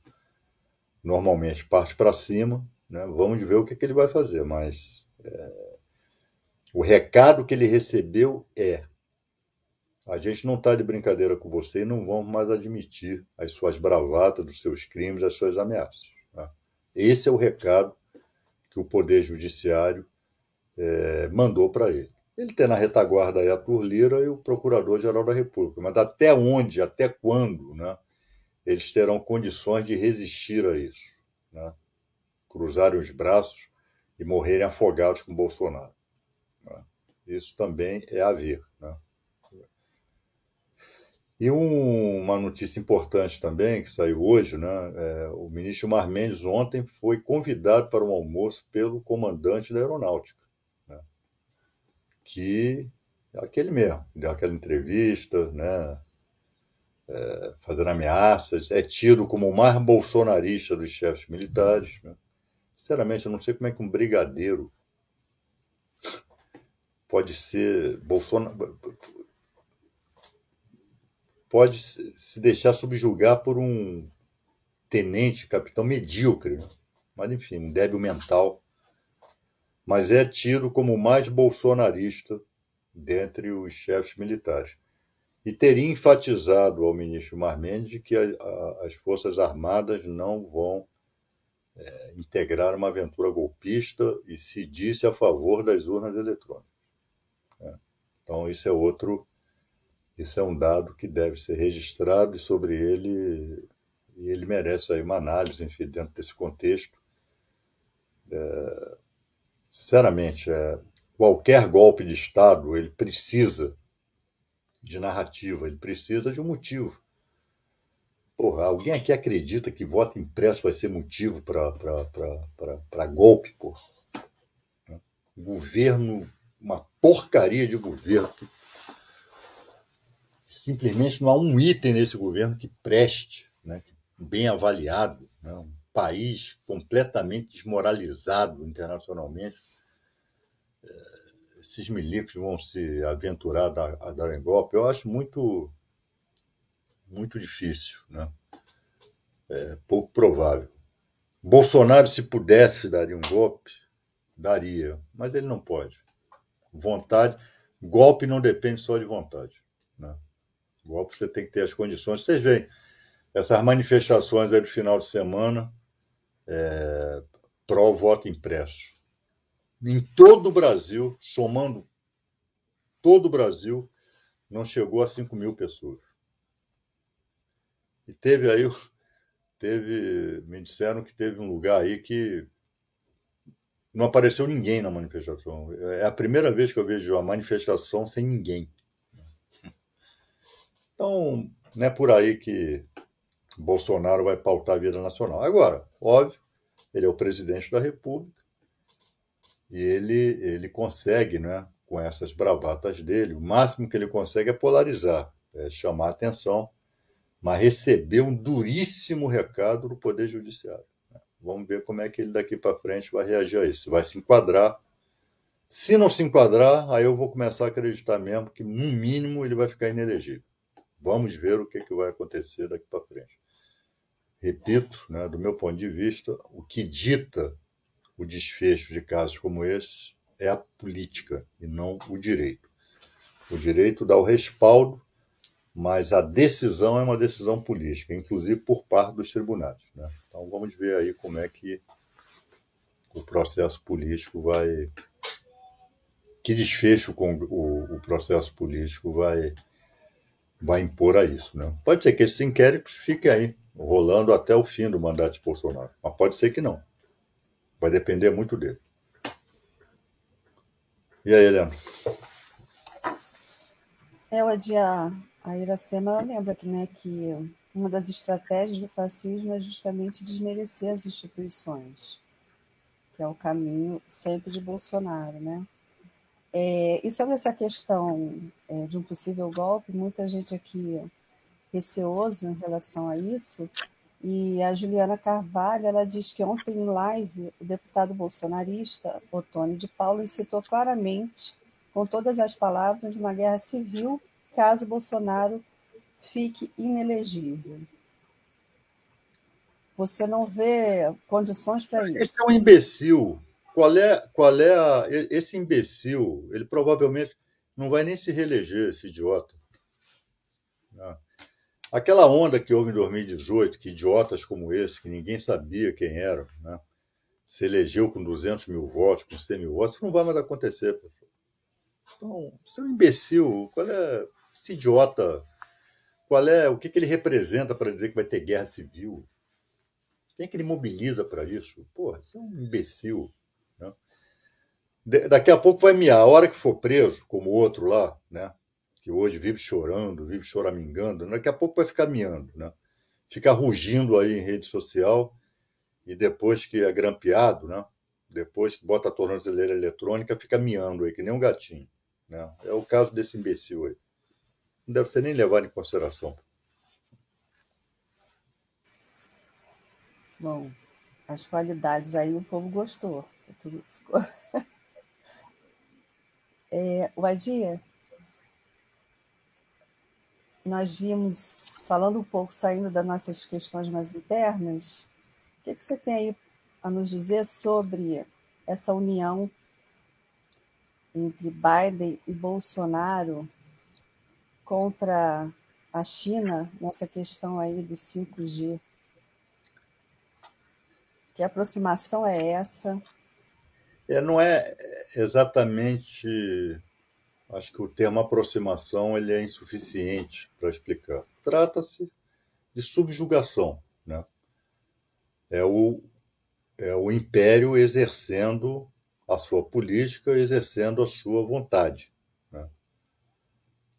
normalmente parte para cima, né, vamos ver o que ele vai fazer, mas o recado que ele recebeu é: a gente não está de brincadeira com você e não vamos mais admitir as suas bravatas, os seus crimes, as suas ameaças. Né? Esse é o recado que o Poder Judiciário mandou para ele. Ele tem na retaguarda aí a Arthur Lira e o Procurador-Geral da República, mas até onde, até quando, né, eles terão condições de resistir a isso, né? Cruzarem os braços e morrerem afogados com Bolsonaro. Né? Isso também é a ver. Né? E uma notícia importante também, que saiu hoje, né? O ministro Gilmar Mendes ontem foi convidado para um almoço pelo comandante da Aeronáutica, né? Que é aquele mesmo, deu aquela entrevista, né? Fazendo ameaças, é tido como o mais bolsonarista dos chefes militares. Né? Sinceramente, eu não sei como é que um brigadeiro pode ser Bolsonaro, pode se deixar subjugar por um tenente, capitão medíocre, né? Mas enfim, um débil mental, mas é tido como o mais bolsonarista dentre os chefes militares. E teria enfatizado ao ministro Mendes que as Forças Armadas não vão integrar uma aventura golpista e se disse a favor das urnas eletrônicas. Né? Então, isso é um dado que deve ser registrado e sobre ele, e ele merece aí uma análise, enfim, dentro desse contexto. Sinceramente, qualquer golpe de Estado, ele precisa de narrativa, ele precisa de um motivo. Porra, alguém aqui acredita que voto impresso vai ser motivo para golpe, porra? Governo, uma porcaria de governo. Simplesmente não há um item nesse governo que preste, né, bem avaliado, né, um país completamente desmoralizado internacionalmente. Esses milicos vão se aventurar a dar golpe. Eu acho muito, muito difícil, né? Pouco provável. Bolsonaro, se pudesse, daria um golpe, daria, mas ele não pode. Vontade, golpe não depende só de vontade, né? Golpe você tem que ter as condições. Vocês veem essas manifestações aí do final de semana pró-voto impresso. Em todo o Brasil, somando todo o Brasil, não chegou a 5.000 pessoas. E me disseram que teve um lugar aí que não apareceu ninguém na manifestação. É a primeira vez que eu vejo uma manifestação sem ninguém. Então, não é por aí que Bolsonaro vai pautar a vida nacional. Agora, óbvio, ele é o presidente da República e ele consegue, né, com essas bravatas dele, o máximo que ele consegue é polarizar, é chamar a atenção, mas receber um duríssimo recado do Poder Judiciário. Vamos ver como é que ele daqui para frente vai reagir a isso. Vai se enquadrar. Se não se enquadrar, aí eu vou começar a acreditar mesmo que, no mínimo, ele vai ficar inelegível. Vamos ver o que vai acontecer daqui para frente. Repito, né, do meu ponto de vista, o que dita o desfecho de casos como esse é a política e não o direito. O direito dá o respaldo, mas a decisão é uma decisão política, inclusive por parte dos tribunais, né? Então vamos ver aí como é que o processo político vai. Que desfecho com o processo político vai impor a isso, né? Pode ser que esses inquéritos fiquem aí, rolando até o fim do mandato de Bolsonaro, mas pode ser que não. Vai depender muito dele. E aí, Helena? A Iracema, ela lembra que, né, que uma das estratégias do fascismo é justamente desmerecer as instituições, que é o caminho sempre de Bolsonaro, né? E sobre essa questão de um possível golpe, muita gente aqui receoso em relação a isso, e a Juliana Carvalho, ela diz que ontem em live o deputado bolsonarista Otônio de Paulo incitou claramente, com todas as palavras, uma guerra civil caso Bolsonaro fique inelegível. Você não vê condições para Esse isso. é um imbecil. Esse imbecil, ele provavelmente não vai nem se reeleger, esse idiota. Né? Aquela onda que houve em 2018, que idiotas como esse, que ninguém sabia quem eram, né, se elegeu com 200 mil votos, com 100 mil votos, isso não vai mais acontecer. Pessoal. Então, você é um imbecil. Qual é esse idiota? O que ele representa para dizer que vai ter guerra civil? Quem é que ele mobiliza para isso? Porra, você é um imbecil. Né? Daqui a pouco vai miar. A hora que for preso, como o outro lá, né? Que hoje vive chorando, vive choramingando, daqui a pouco vai ficar miando, né? Fica rugindo aí em rede social e depois que é grampeado, né? Depois que bota a tornozeleira eletrônica, fica miando aí, que nem um gatinho. Né? É o caso desse imbecil aí. Não deve ser nem levado em consideração. Bom, as qualidades aí o povo gostou. O Adia, nós vimos, falando um pouco, saindo das nossas questões mais internas, o que você tem aí a nos dizer sobre essa união entre Biden e Bolsonaro contra a China nessa questão aí do 5G? Que aproximação é essa? Não é exatamente. Acho que o termo aproximação ele é insuficiente para explicar. Trata-se de subjugação. Né? É, o, é o império exercendo a sua política, exercendo a sua vontade. Né?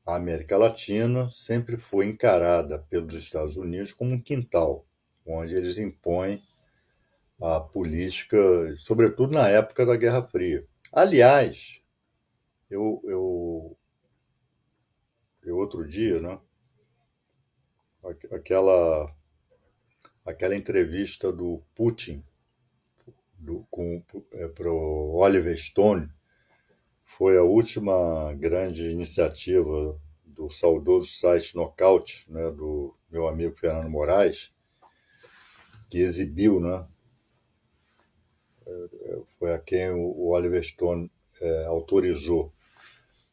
A América Latina sempre foi encarada pelos Estados Unidos como um quintal, onde eles impõem a política, sobretudo na época da Guerra Fria. Aliás, eu outro dia, né, aquela, aquela entrevista do Putin para o Oliver Stone foi a última grande iniciativa do saudoso site Knockout, né, do meu amigo Fernando Moraes, que exibiu, né, foi a quem o Oliver Stone autorizou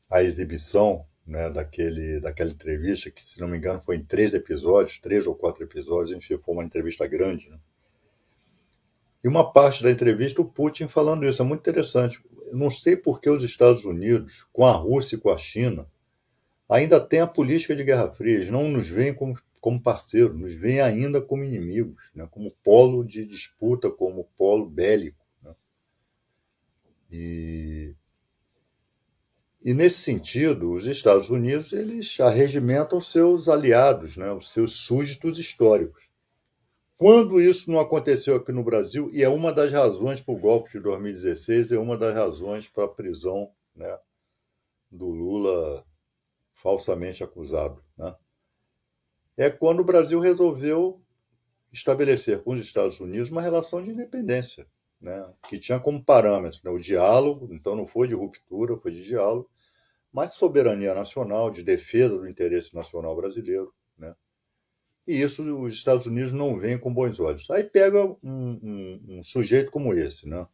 a exibição, né, daquela entrevista, que, se não me engano, foi em 3 episódios, 3 ou 4 episódios, enfim, foi uma entrevista grande. Né? E uma parte da entrevista, o Putin falando isso, é muito interessante. Eu não sei por que os Estados Unidos, com a Rússia e com a China, ainda têm a política de Guerra Fria. Eles não nos veem como parceiros, nos veem ainda como inimigos, né? Como polo de disputa, como polo bélico. Né? E E, nesse sentido, os Estados Unidos eles arregimentam seus aliados, né, os seus súditos históricos. Quando isso não aconteceu aqui no Brasil, e é uma das razões para o golpe de 2016, é uma das razões para a prisão, né, do Lula falsamente acusado, né, é quando o Brasil resolveu estabelecer com os Estados Unidos uma relação de independência, né, que tinha como parâmetro, né, o diálogo, então não foi de ruptura, foi de diálogo, mas soberania nacional, de defesa do interesse nacional brasileiro, né? E isso os Estados Unidos não veem com bons olhos. Aí pega um sujeito como esse, né?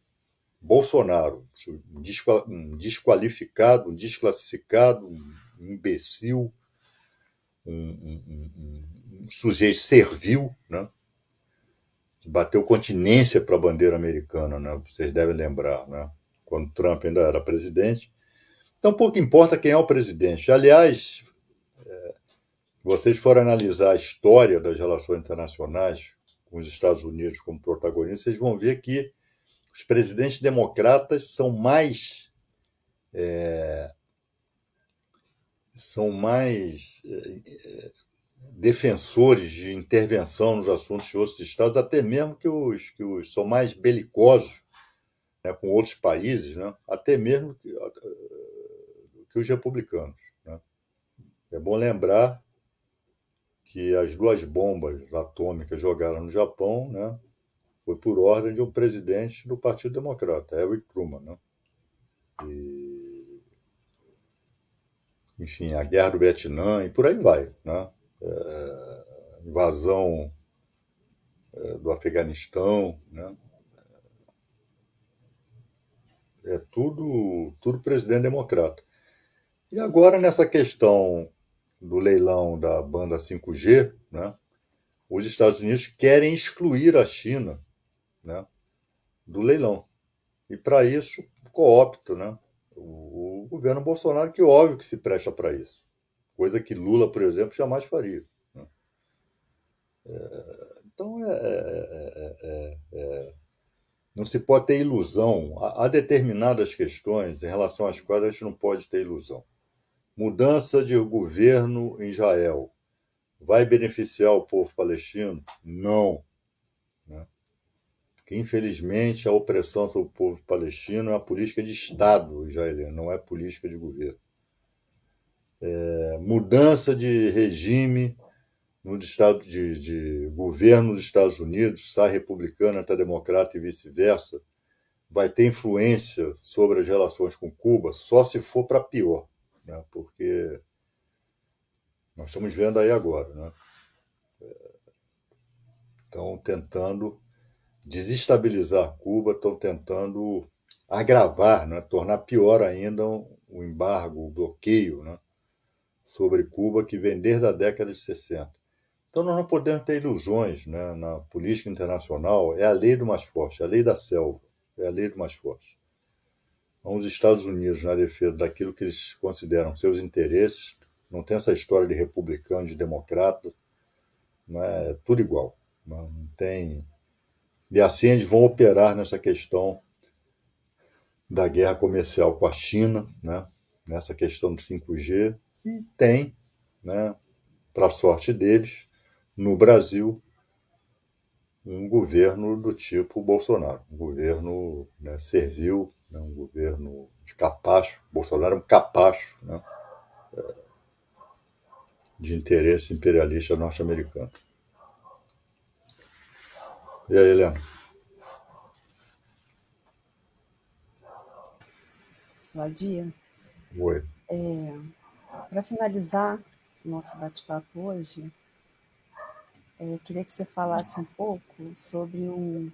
Bolsonaro, um desqualificado, um desclassificado, um imbecil, um sujeito servil, né? Bateu continência para a bandeira americana, né? Vocês devem lembrar, né? Quando Trump ainda era presidente. Então, pouco importa quem é o presidente. Aliás, vocês forem analisar a história das relações internacionais com os Estados Unidos como protagonistas, vocês vão ver que os presidentes democratas são mais defensores de intervenção nos assuntos de outros estados, até mesmo que os são mais belicosos, né, com outros países, né, até mesmo que os republicanos, né. É bom lembrar que as 2 bombas atômicas jogadas no Japão, né, foi por ordem de um presidente do Partido Democrata, Harry Truman, né? E, enfim, a guerra do Vietnã e por aí vai, né? Invasão do Afeganistão, né? É tudo presidente democrata. E agora, nessa questão do leilão da banda 5G, né, os Estados Unidos querem excluir a China, né, do leilão. E, para isso, coopta, né, o governo Bolsonaro, que óbvio que se presta para isso. Coisa que Lula, por exemplo, jamais faria, né. Então, não se pode ter ilusão. Há determinadas questões em relação às quais a gente não pode ter ilusão. Mudança de governo em Israel vai beneficiar o povo palestino? Não, né? Porque, infelizmente, a opressão sobre o povo palestino é uma política de Estado israelense, não é política de governo. Mudança de regime no estado de governo dos Estados Unidos, sai republicano, até democrata e vice-versa, vai ter influência sobre as relações com Cuba só se for para pior, né? Porque nós estamos vendo aí agora, né? Estão tentando desestabilizar Cuba, estão tentando agravar, né? Tornar pior ainda o embargo, o bloqueio, né, sobre Cuba, que vem desde a década de 60. Então nós não podemos ter ilusões, né? Na política internacional é a lei do mais forte, é a lei da selva, é a lei do mais forte. Então, os Estados Unidos, na defesa daquilo que eles consideram seus interesses, não tem essa história de republicano, de democrata, né? É tudo igual. Não tem. E assim eles vão operar nessa questão da guerra comercial com a China, né? Nessa questão de 5G, e tem, né, para a sorte deles, no Brasil, um governo do tipo Bolsonaro, um governo, né, servil, né, um governo de capacho. Bolsonaro é um capacho, né, de interesse imperialista norte-americano. E aí, Helena? Vadia, Oi. para finalizar o nosso bate-papo hoje, queria que você falasse um pouco sobre um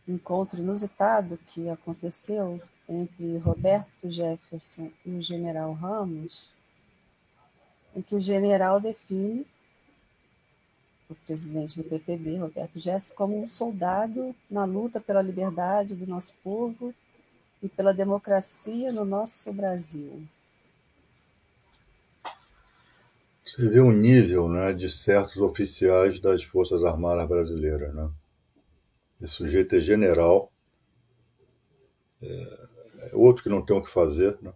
encontro inusitado que aconteceu entre Roberto Jefferson e o general Ramos, em que o general define o presidente do PTB, Roberto Jefferson, como um soldado na luta pela liberdade do nosso povo e pela democracia no nosso Brasil. Você vê o nível, né, de certos oficiais das Forças Armadas brasileiras, né? Esse sujeito é general, é outro que não tem o que fazer, né?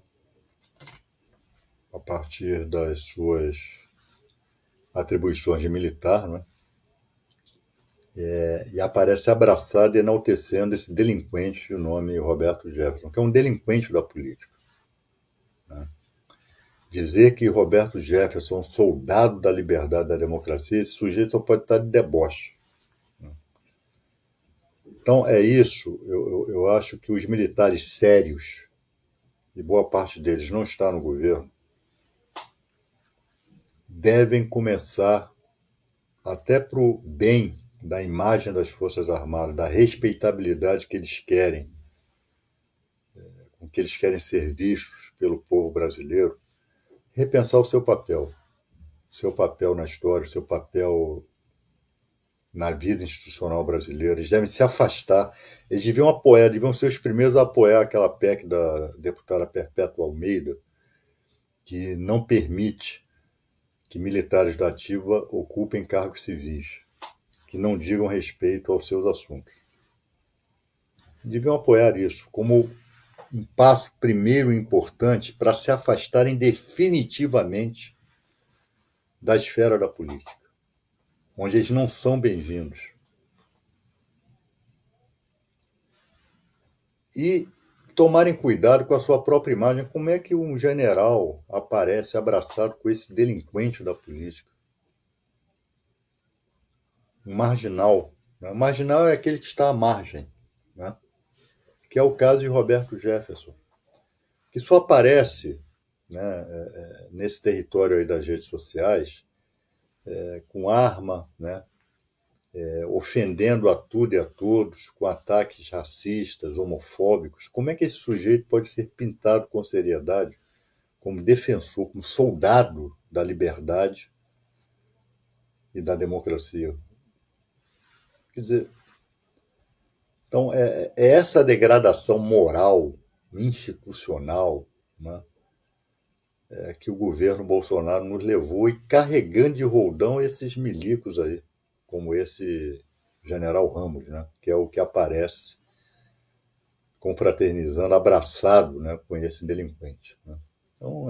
partir das suas atribuições de militar, né? E aparece abraçado e enaltecendo esse delinquente de nome Roberto Jefferson, que é um delinquente da política. Né? Dizer que Roberto Jefferson é um soldado da liberdade e da democracia, esse sujeito só pode estar de deboche. Né? Então é isso, eu acho que os militares sérios, e boa parte deles não está no governo, devem começar, até para o bem da imagem das Forças Armadas, da respeitabilidade que eles querem, com que eles querem ser vistos pelo povo brasileiro, repensar o seu papel na história, o seu papel na vida institucional brasileira. Eles devem se afastar, eles deviam apoiar, deviam ser os primeiros a apoiar aquela PEC da deputada Perpétua Almeida, que não permite que militares da ativa ocupem cargos civis, que não digam respeito aos seus assuntos. Deviam apoiar isso como um passo primeiro importante para se afastarem definitivamente da esfera da política, onde eles não são bem-vindos. E tomarem cuidado com a sua própria imagem. Como é que um general aparece abraçado com esse delinquente da política? Um marginal. Né? Marginal é aquele que está à margem, né? Que é o caso de Roberto Jefferson, que só aparece, né, nesse território aí das redes sociais, com arma, né, ofendendo a tudo e a todos, com ataques racistas, homofóbicos. Como é que esse sujeito pode ser pintado com seriedade como defensor, como soldado da liberdade e da democracia? Quer dizer, então é essa degradação moral, institucional, né, que o governo Bolsonaro nos levou, e carregando de roldão esses milicos aí, como esse general Ramos, né, que é o que aparece confraternizando, abraçado, né, com esse delinquente. Né. Então,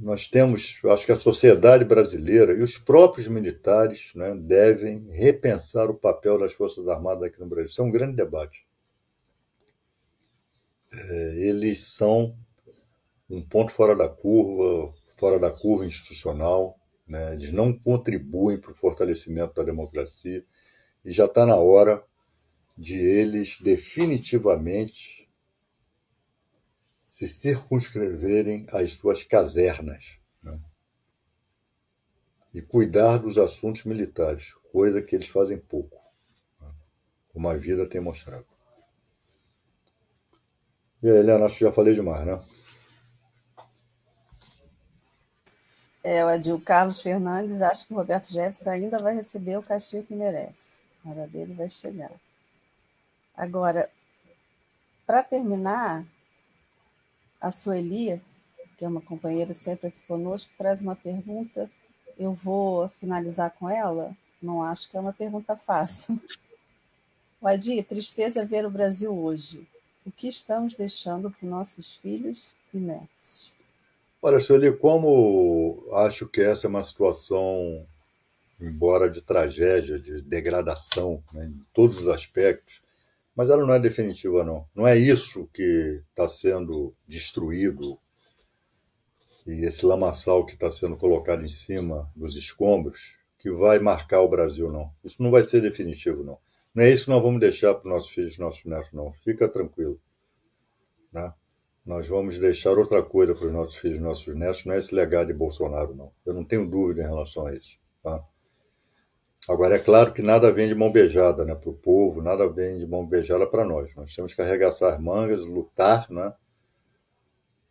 nós temos, acho que a sociedade brasileira e os próprios militares, né, devem repensar o papel das Forças Armadas aqui no Brasil. Isso é um grande debate. Eles são um ponto fora da curva institucional, né? Eles não contribuem para o fortalecimento da democracia, e já está na hora de eles definitivamente se circunscreverem às suas casernas, né? E cuidar dos assuntos militares, coisa que eles fazem pouco, né? Como a vida tem mostrado. E aí, Helena, acho que já falei demais, né? O Adil Carlos Fernandes acha que o Roberto Jefferson ainda vai receber o castigo que merece. A hora dele vai chegar. Agora, para terminar, a Sueli, que é uma companheira sempre aqui conosco, traz uma pergunta. Eu vou finalizar com ela. Não acho que é uma pergunta fácil. Adi, tristeza ver o Brasil hoje. O que estamos deixando para os nossos filhos e netos? Olha, Sueli, como acho que essa é uma situação, embora de tragédia, de degradação, né, em todos os aspectos, mas ela não é definitiva, não. Não é isso que está sendo destruído, e esse lamaçal que está sendo colocado em cima dos escombros, que vai marcar o Brasil, não. Isso não vai ser definitivo, não. Não é isso que nós vamos deixar para os nossos filhos e nossos netos, não. Fica tranquilo. Né? Nós vamos deixar outra coisa para os nossos filhos e nossos netos, não é esse legado de Bolsonaro, não. Eu não tenho dúvida em relação a isso. Tá? Agora, é claro que nada vem de mão beijada, né, para o povo, nada vem de mão beijada para nós. Nós temos que arregaçar as mangas, lutar, né,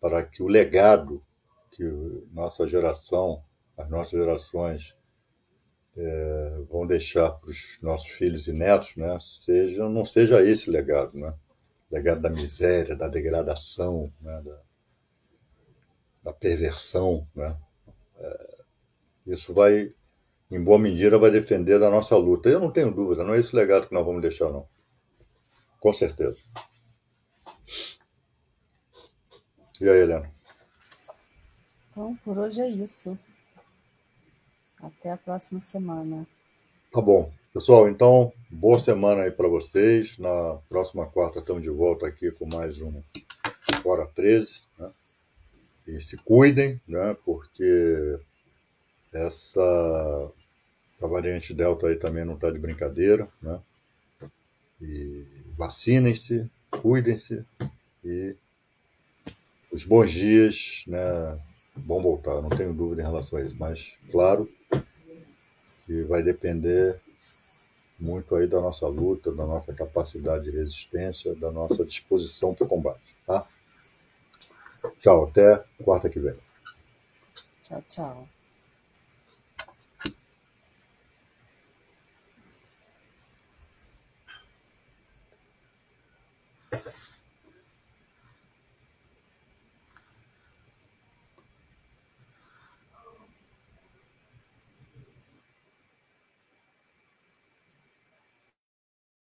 para que o legado que nossa geração, as nossas gerações vão deixar para os nossos filhos e netos, né, não seja esse legado, né, legado da miséria, da degradação, né, da perversão, né. Isso vai, em boa medida, vai defender da nossa luta. Eu não tenho dúvida, não é esse legado que nós vamos deixar, não. Com certeza. E aí, Helena? Então, por hoje é isso. Até a próxima semana. Tá bom. Pessoal, então, boa semana aí para vocês. Na próxima quarta estamos de volta aqui com mais um Fora 13, né? E se cuidem, né? Porque essa variante Delta aí também não está de brincadeira, né? E vacinem-se, cuidem-se e os bons dias, né, vão voltar, não tenho dúvida em relação a isso. Mas, claro, que vai depender muito aí da nossa luta, da nossa capacidade de resistência, da nossa disposição para o combate, tá? Tchau, até quarta que vem. Tchau, tchau.